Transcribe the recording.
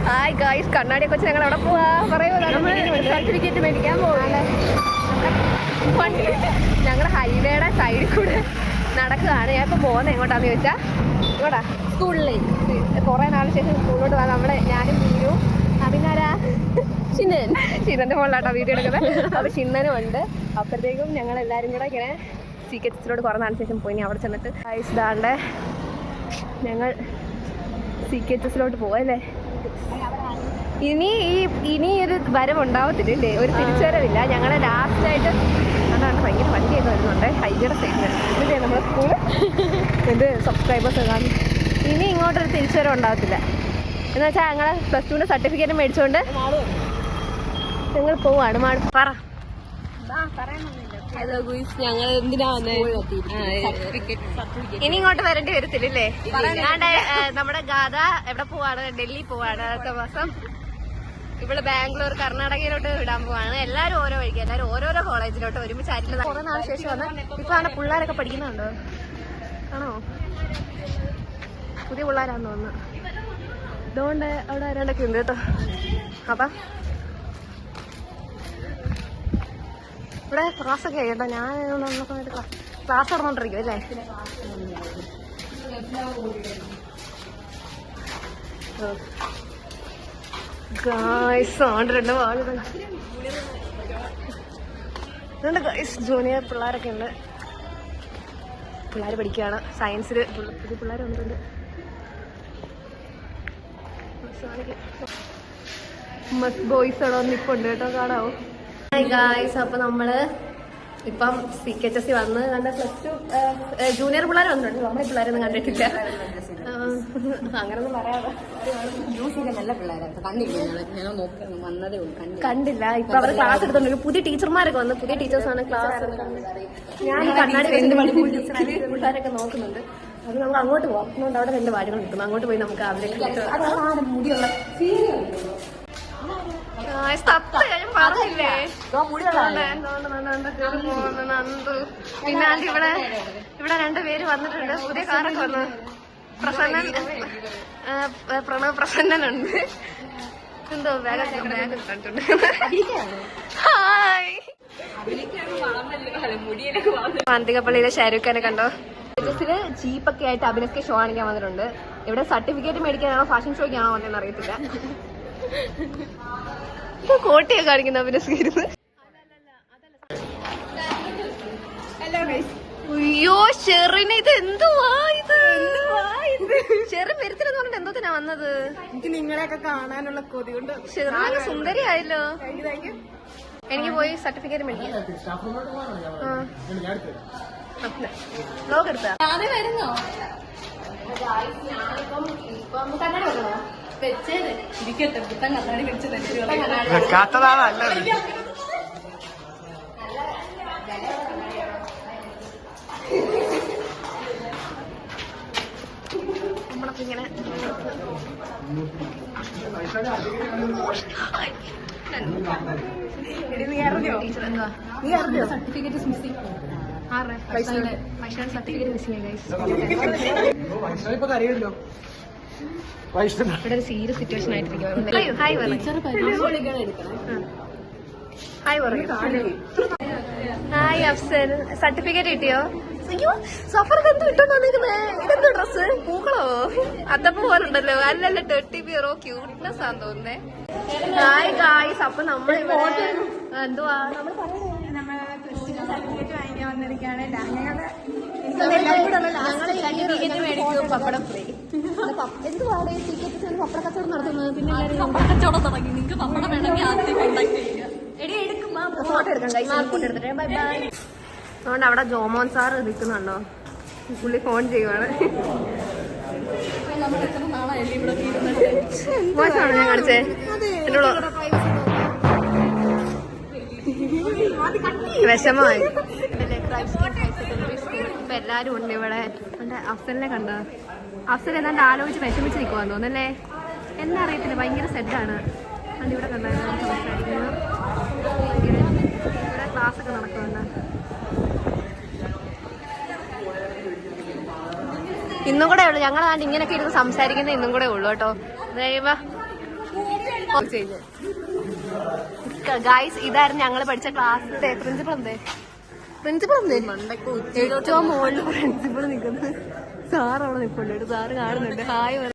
Hi guys, കണ്ണാടിയെ കൊച്ച് ഞങ്ങൾ എവിടെ പോവാ പറയൂ. സർട്ടിഫിക്കറ്റ് മേടിക്കാൻ പോവാണ്. ഞങ്ങൾ ഹൈവേയുടെ സൈഡിൽ കൂടെ നടക്കുകയാണ്. ഞാൻ ഇപ്പം പോകുന്നത് എങ്ങോട്ടാന്ന് ചോദിച്ചാൽ ഇങ്ങോട്ടാ സ്കൂളിലേക്ക്. കുറേ നാളിന് ശേഷം സ്കൂളിലോട്ട് പോകാൻ ഞാനും വീരു അഭിനാരാ ഷിന്നൻ്റെ മുകളിലാട്ടോ വീഡിയോ എടുക്കുന്നത്. അപ്പോൾ ഷിന്നനും ഉണ്ട്. അപ്പോഴത്തേക്കും ഞങ്ങൾ എല്ലാവരും കൂടെ ഇങ്ങനെ CKHSലോട്ട് കുറേ നാളിന് ശേഷം പോയി. അവിടെ ചെന്നിട്ട് ഇതാണ്ട് ഞങ്ങൾ CKHSലോട്ട് പോവല്ലേ. ഇനി ഒരു വരവുണ്ടാവത്തില്ലേ, ഒരു തിരിച്ചുവരവില്ല. ഞങ്ങൾ ലാസ്റ്റായിട്ട് അതാണ് ഭയങ്കര വണ്ടിയൊക്കെ വരുന്നുണ്ട് ഹൈവേയുടെ സൈഡിൽ. ഇതില്ലേ നമ്മുടെ സ്കൂൾ ഇത് സബ്സ്ക്രൈബേഴ്സ് കാണും. ഇനി ഇങ്ങോട്ടൊരു തിരിച്ചുവരവ് ഉണ്ടാവത്തില്ല. എന്ന് വെച്ചാൽ ഞങ്ങൾ +2ൻ്റെ സർട്ടിഫിക്കറ്റ് മേടിച്ചുകൊണ്ട് ഞങ്ങൾ പോവാണ്. പറ ഞങ്ങൾ എന്തിനാ ഇനി ഇങ്ങോട്ട് വരേണ്ടി വരത്തില്ലേ. നമ്മുടെ ഗാഥ എവിടെ പോവാണ്? ഡൽഹി പോവാണ് അടുത്ത മാസം. ഇവിടെ ബാംഗ്ലൂർ കർണാടകയിലോട്ട് വിടാൻ പോവാണ്. എല്ലാവരും ഓരോ വഴിക്ക്, എല്ലാവരും ഓരോരോ കോളേജിലോട്ട് ഒരുമിച്ചായിട്ടില്ല. കുറെ നാൾ ശേഷം വന്ന് ഇപ്പൊ ആണ് പിള്ളേരൊക്കെ പഠിക്കുന്നുണ്ടോ? ആണോ? പുതിയ പിള്ളേരാന്ന് തോന്നുന്നു. അതുകൊണ്ട് അവിടെ ആരാണ്ടൊക്കെ ഉണ്ട് കേട്ടോ. അപ്പം ഇവിടെ ക്ലാസ്സൊക്കെ ആയി കേട്ടോ. ഞാൻ ക്ലാസ് നടന്നുകൊണ്ടിരിക്കും അല്ലേ. ജൂനിയർ പിള്ളേരൊക്കെ ഉണ്ട്. പിള്ളേർ പഠിക്കുകയാണ് സയൻസിൽ. പുതിയ പിള്ളേർ വന്നിട്ടുണ്ട്. ബോയ്സ് അവിടെ വന്ന് ഇപ്പൊ ഉണ്ട് കേട്ടോ, കാണാവോ? ഗായ്സ്, അപ്പൊ നമ്മള് ഇപ്പം CKHS വന്ന് കണ്ട +2 ജൂനിയർ പിള്ളേർ വന്നിട്ടുണ്ട്. നമ്മളെ പിള്ളേരൊന്നും കണ്ടിട്ടില്ല. അങ്ങനൊന്നും പറയാതെ നല്ല പിള്ളേരാണ്. കണ്ടില്ല. ഇപ്പൊ അവർ ക്ലാസ് എടുത്തോണ്ട് പുതിയ ടീച്ചർമാരൊക്കെ വന്ന്, പുതിയ ടീച്ചേഴ്സാണ് ക്ലാസ് എടുക്കുന്നത്. ഞാൻ ഈ കണ്ണാടി 2 മണിക്കൂർ പിള്ളേരൊക്കെ നോക്കുന്നുണ്ട്. അത് നമ്മൾ അങ്ങോട്ട് പോകാം. അതുകൊണ്ട് അവിടെ 2 വാചകം നിൽക്കുന്നു. അങ്ങോട്ട് പോയി നമുക്ക് അതിലേക്ക് മുടിയുള്ള പിന്നെ ഇവിടെ 2 പേര് വന്നിട്ടുണ്ട്. പുതിയ കാറൊക്കെ വന്ന് പ്രണവ് പ്രസന്നനുണ്ട്. എന്തോ ബാഗ് കണ്ടിട്ടുണ്ട്. ഹായ്, പാന്തികപ്പള്ളിയിലെ ഷാരൂഖ് ഖാനെ കണ്ടോ? ജീപ്പൊക്കെ ആയിട്ട് അഭിനസ്കെ ഷോ കാണിക്കാൻ വന്നിട്ടുണ്ട്. ഇവിടെ സർട്ടിഫിക്കറ്റ് മേടിക്കാനാണോ ഫാഷൻ ഷോയ്ക്കാണോ വന്നതെന്ന് അറിയത്തില്ല. കോട്ടയൊക്കെ കാണിക്കുന്ന അഭിനസ്കരിന്ന്. അയ്യോ ഷെറിന് ഇത് എന്തുവാ? ഇത് ഷെറിൻ വരുത്തില്ലെന്ന് പറഞ്ഞിട്ട് എന്തോത്തിനാ വന്നത്? എനിക്ക് നിങ്ങളെയൊക്കെ കാണാനുള്ള കൊതി കൊണ്ട്. ഷെറിന് സുന്ദരി ആയല്ലോ. എനിക്ക് പോയി സർട്ടിഫിക്കറ്റ് മേടിക്കാം. ബ്ലോഗ് എടുത്താ വരുന്നോ? കണ്ണാടി വെക്കണോ? വെച്ചേത് ഇരിക്കട്ടെ. പുത്തൻ കണ്ണാടി വെച്ചത് നമ്മളൊക്കെ ഇങ്ങനെ സർട്ടിഫിക്കറ്റ് മിസ്സിംഗ്. സർട്ടിഫിക്കറ്റ് മിസ്സിംഗ് ഇവിടെ ഒരു സീരിയസ് സിറ്റുവേഷൻ ആയിട്ടിരിക്കും. ഹായ് ഹായ് അഫ്സൽ, സർട്ടിഫിക്കറ്റ് കിട്ടിയോ? അയ്യോ സഫർക്ക് എന്ത് കിട്ടും തോന്നിക്കുന്നേ. ഇതെന്തോ ഡ്രസ്? പൂക്കളോ? അത്തപ്പ പോലുണ്ടല്ലോ. അല്ലല്ല ടെട്ടിബിയറോ ക്യൂട്ട്നെസ് ആന്ന് തോന്നുന്നേ. ഹായ് ഗായ്സ്, അപ്പൊ നമ്മൾ എന്തുവാ സർട്ടിഫിക്കറ്റ് വാങ്ങിക്കാൻ വന്നിരിക്കുകയാണ്. സർട്ടിഫിക്കറ്റ് മേടിക്കും. പപ്പടം ഫ്രീ. എന്തുവാണ് പപ്പട കച്ചവടം നടത്തുന്നത്? പിന്നെ പപ്പട കച്ചവടം തുടങ്ങി. നിങ്ങൾക്ക് പപ്പടം വേണമെങ്കിൽ ആദ്യം കോണ്ടാക്ട് ചെയ്യുക. ഫോട്ടോ എടുക്കാം. ഫോട്ടോ എടുത്തിട്ട് ബൈ ബൈ. അതുകൊണ്ട് അവിടെ ജോമോൻ സാർ നിൽക്കുന്നുണ്ടോ? പുള്ളി ഫോൺ ചെയ്യുവാണ്. മോശമാണോ ഞാൻ കാണിച്ചേ? എന്നോട് വിഷമമായി. ഇപ്പൊ എല്ലാരും ഉണ്ട് ഇവിടെ. എന്റെ അഫ്സലിനെ കണ്ടോ? അഫ്സൽ എന്താണ്ട് ആലോചിച്ച് വിഷമിച്ച് നിൽക്കുവാന്ന് തോന്നല്ലേ. എന്നാ അറിയത്തില്ല, ഭയങ്കര സെഡാണ്. അതുകൊണ്ട് ഇവിടെ കണ്ടായിരുന്നു സംസാരിക്കുന്നു. ഇവിടെ ക്ലാസ് ഒക്കെ നടക്കുന്നുണ്ട്. ഇന്നും കൂടെ ഉള്ളു ഞങ്ങളാണ്ട് ഇങ്ങനെയൊക്കെ ഇരുന്ന് സംസാരിക്കുന്നത്. ഇന്നും കൂടെ ഉള്ളു കേട്ടോ. ഗായ്സ് ഇതായിരുന്നു ഞങ്ങള് പഠിച്ച ക്ലാസ്. പ്രിൻസിപ്പൾ ഏറ്റവും മുകളിൽ പ്രിൻസിപ്പൾ നിൽക്കുന്നത്. സാർ അവിടെ നിൽപ്പുണ്ട്. സാറ് കാണുന്നുണ്ട്. ഹായ്.